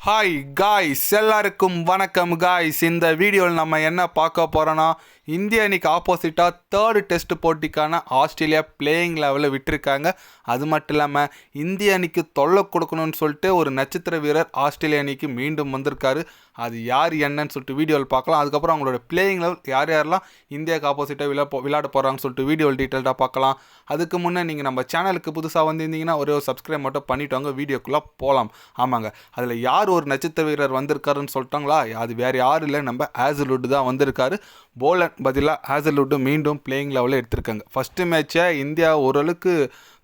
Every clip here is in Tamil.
ஹாய் காய்ஸ், எல்லாருக்கும் வணக்கம் காய்ஸ். இந்த வீடியோவில் நம்ம என்ன பார்க்க போகிறோன்னா, இந்திய அணிக்கு ஆப்போசிட்டாக தேர்டு டெஸ்ட் போட்டிக்கான ஆஸ்திரேலியா பிளேயிங் லெவலில் விட்டுருக்காங்க. அது மட்டும் இல்லாமல் இந்திய அணிக்கு தொல்லை கொடுக்கணும்னு சொல்லிட்டு ஒரு நட்சத்திர வீரர் ஆஸ்திரேலியா அணிக்கு மீண்டும் வந்திருக்காரு. அது யார் என்னன்னு சொல்லிட்டு வீடியோவில் பார்க்கலாம். அதுக்கப்புறம் அவங்களோட பிளேயிங் லெவல் யாரெல்லாம் இந்தியாவுக்கு ஆப்போசிட்டாக விளையாட போகிறாங்கன்னு சொல்லிட்டு வீடியோவில் டீட்டெயில்டாக பார்க்கலாம். அதுக்கு முன்னே நீங்கள் நம்ம சேனலுக்கு புதுசாக வந்திருந்தீங்கன்னா ஒரு சப்ஸ்கிரைப் மட்டும் பண்ணிவிட்டு வாங்க, வீடியோக்குள்ளே போகலாம். ஆமாங்க, அதில் யார் ஒரு நட்சத்திர வீரர் வந்திருக்காருன்னு சொல்லிட்டாங்களா? அது வேறு யாரும் இல்லை, நம்ம ஹேசல்வுட் தான் வந்திருக்காரு. போலன் பதிலாக ஹேசல்வுட் மீண்டும் பிளேயிங் லெவலில் எடுத்திருக்காங்க. ஃபஸ்ட்டு மேட்சை இந்தியா ஓரளவுக்கு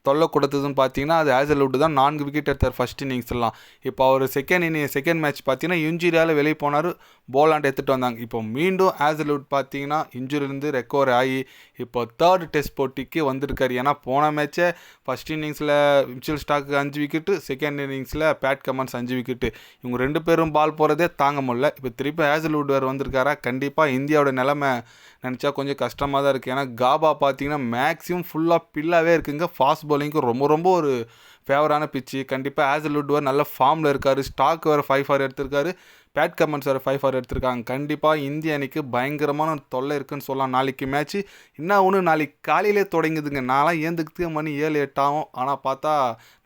தொல்லை கொடுத்ததுன்னு பார்த்தீங்கன்னா அது ஹேசல்வுட் தான். 4 விக்கெட் எடுத்தார் ஃபஸ்ட் இன்னிங்ஸ்லாம். இப்போ அவர் செகண்ட் மேட்ச் பார்த்தீங்கன்னா இன்ஜுரியால் வெளியே போனார். போலாண்ட் எடுத்துகிட்டு வந்தாங்க. இப்போ மீண்டும் ஹேசல்வுட் பார்த்தீங்கன்னா இன்ஜுரியிலேருந்து ரெக்கவர் ஆகி இப்போ தேர்ட் டெஸ்ட் போட்டிக்கு வந்திருக்காரு. ஏன்னா போன மேட்சை ஃபஸ்ட் இன்னிங்ஸில் மிச்சல் ஸ்டாக்கு 5 விக்கெட்டு, செகண்ட் இன்னிங்ஸில் பேட் கமன்ஸ் 5 விக்கெட்டு. இவங்க 2 பேரும் பால் போகிறதே தாங்க முடியல. இப்போ திருப்பி ஹேசல்வுட் வேறு வந்திருக்காரா? கண்டிப்பாக இந்தியாவோட நிலைமை நினச்சா கொஞ்சம் கஷ்டமாக தான் இருக்குது. ஏன்னா காபா பார்த்தீங்கன்னா மேக்ஸிமம் ஃபுல்லாக பில்லாகவே இருக்குங்க. ஃபாஸ்ட் பவுலிங்க்கு ரொம்ப ஒரு ஃபேவரான பிச்சு. கண்டிப்பாக ஹேசல்வுட் வேறு நல்ல ஃபார்மில் இருக்கார். ஸ்டாக் வேறு 5 ஃபார் எடுத்திருக்காரு. பேட் கமன்ஸ் வேறு 5 ஃபார் எடுத்திருக்காங்க. கண்டிப்பாக இந்திய அணிக்கு பயங்கரமான தொல்லை இருக்குன்னு சொல்லலாம். நாளைக்கு மேட்ச்சு இன்னும் ஒன்று நாளைக்கு காலையிலே தொடங்குதுங்க. நான்லாம் ஏந்துக்கிறதுக்கு மணி 7-8 ஆகும். ஆனால் பார்த்தா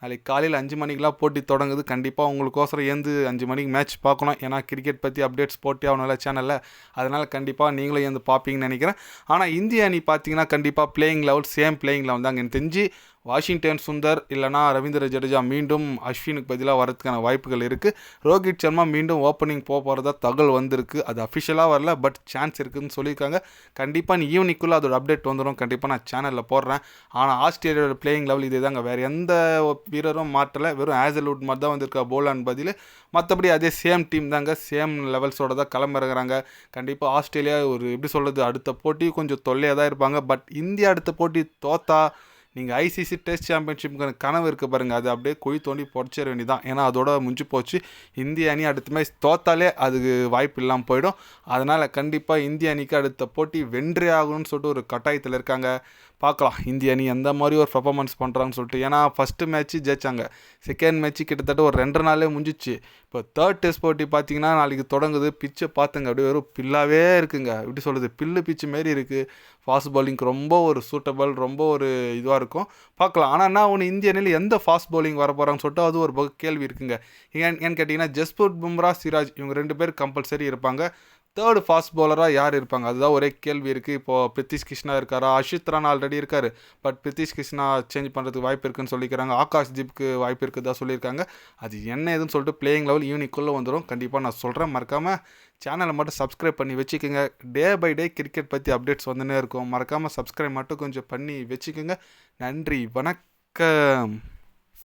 நாளைக்கு காலையில் 5 மணிக்கெலாம் போட்டி தொடங்குது. கண்டிப்பாக உங்களுக்கோசரம் ஏந்து 5 மணிக்கு மேட்ச் பார்க்கணும். ஏன்னா கிரிக்கெட் பற்றி அப்டேட்ஸ் போட்டே ஆகணும்ல சேனலில். அதனால் கண்டிப்பாக நீங்களும் ஏந்து பார்ப்பீங்கன்னு நினைக்கிறேன். ஆனால் இந்திய அணி பார்த்தீங்கன்னா கண்டிப்பாக playing eleven same playing eleven தாங்க. எனக்கு தெரிஞ்சு வாஷிங்டன் சுந்தர் இல்லைனா ரவீந்திர ஜடேஜா மீண்டும் அஸ்வினுக்கு பதிலாக வரதுக்கான வாய்ப்புகள் இருக்குது. ரோஹித் சர்மா மீண்டும் ஓப்பனிங் போகிறதா தகவல் வந்திருக்கு. அது அஃபிஷியலாக வரல, பட் சான்ஸ் இருக்குதுன்னு சொல்லியிருக்காங்க. கண்டிப்பாக நீ ஈவினிங்குள்ளே அதோட அப்டேட் வந்துடும். கண்டிப்பாக நான் சேனலில் போடுறேன். ஆனால் ஆஸ்திரேலியாவோட பிளேயிங் லெவல் இதே தாங்க. வேறு எந்த வீரரும் மாற்றலை. வெறும் ஹேசல்வுட் மாதிரி தான் வந்திருக்கா போலாண்ட் பதில். மற்றபடி அதே சேம் டீம் தாங்க. சேம் லெவல்ஸோட தான் களமிறங்குறாங்க. கண்டிப்பாக ஆஸ்திரேலியா ஒரு எப்படி சொல்கிறது, அடுத்த போட்டி கொஞ்சம் தொல்லையாக தான் இருப்பாங்க. பட் இந்தியா அடுத்த போட்டி தோத்தா நீங்கள் ஐசிசி டெஸ்ட் சாம்பியன்ஷிப்புக்கான கனவு இருக்க பாருங்கள், அது அப்படியே குழி தோண்டி புடச்சிட வேண்டியதான். ஏன்னா அதோட முடிஞ்சு போச்சு. இந்திய அணி அடுத்த மேட்ச் தோத்தாலே அதுக்கு வாய்ப்பு இல்லாமல் போயிடும். அதனால் கண்டிப்பாக இந்திய அணிக்கு அடுத்த போட்டி வென்றே ஆகணும்னு சொல்லிட்டு ஒரு கட்டாயத்தில் இருக்காங்க. பார்க்கலாம் இந்திய அணி எந்த மாதிரி ஒரு பர்ஃபார்மன்ஸ் பண்ணுறாங்கன்னு சொல்லிட்டு. ஏன்னா ஃபஸ்ட்டு மேட்ச்சு ஜெயிச்சாங்க, செகண்ட் மேட்ச்சு கிட்டத்தட்ட ஒரு 2 நாளே முடிஞ்சிச்சு. இப்போ தேர்ட் டெஸ்ட் போட்டி பார்த்தீங்கன்னா நாளைக்கு தொடங்குது. பிச்சை பார்த்துங்க, அப்படியே வெறும் பில்லாகவே இருக்குங்க. எப்படி சொல்கிறது, பில்லு பிச்சு மாரி இருக்குது. ஃபாஸ்ட் பவுலிங்க்கு ரொம்ப ஒரு சூட்டபிள், ரொம்ப ஒரு இதுவாக இருக்கும். பார்க்கலாம். ஆனால் என்ன ஒன்று, இந்திய அணியில் எந்த ஃபாஸ்ட் பவுலிங் வர போகிறாங்கன்னு சொல்லிட்டு அது ஒரு கேள்வி இருக்குங்க. ஏன்னு கேட்டிங்கன்னா ஜஸ்பிரீத் பும்ரா, சிராஜ் இவங்க 2 பேர் கம்பல்சரி இருப்பாங்க. தேர்டு ஃபாஸ்ட் பவுலராக யார் இருப்பாங்க, அதுதான் ஒரே கேள்வி இருக்குது. இப்போது பிரித்திஷ் கிருஷ்ணா இருக்காரா? அஷித் ரானா ஆல்ரெடி இருக்கார். பட் பிரித்திஷ் கிருஷ்ணா சேஞ்ச் பண்ணுறதுக்கு வாய்ப்பு இருக்குன்னு சொல்லிக்கிறாங்க. ஆகாஷ் தீப்க்கு வாய்ப்பு இருக்குதா சொல்லியிருக்காங்க. அது என்ன ஏதுன்னு சொல்லிட்டு பிளேயிங் லெவல் ஈவினிங்குள்ளே வந்துடும். கண்டிப்பாக நான் சொல்கிறேன். மறக்காமல் சேனலை மட்டும் சப்ஸ்கிரைப் பண்ணி வச்சுக்கோங்க. டே பை டே கிரிக்கெட் பற்றி அப்டேட்ஸ் வந்துன்னே இருக்கும். மறக்காமல் சப்ஸ்கிரைப் மட்டும் கொஞ்சம் பண்ணி வச்சுக்கோங்க. நன்றி, வணக்கம்.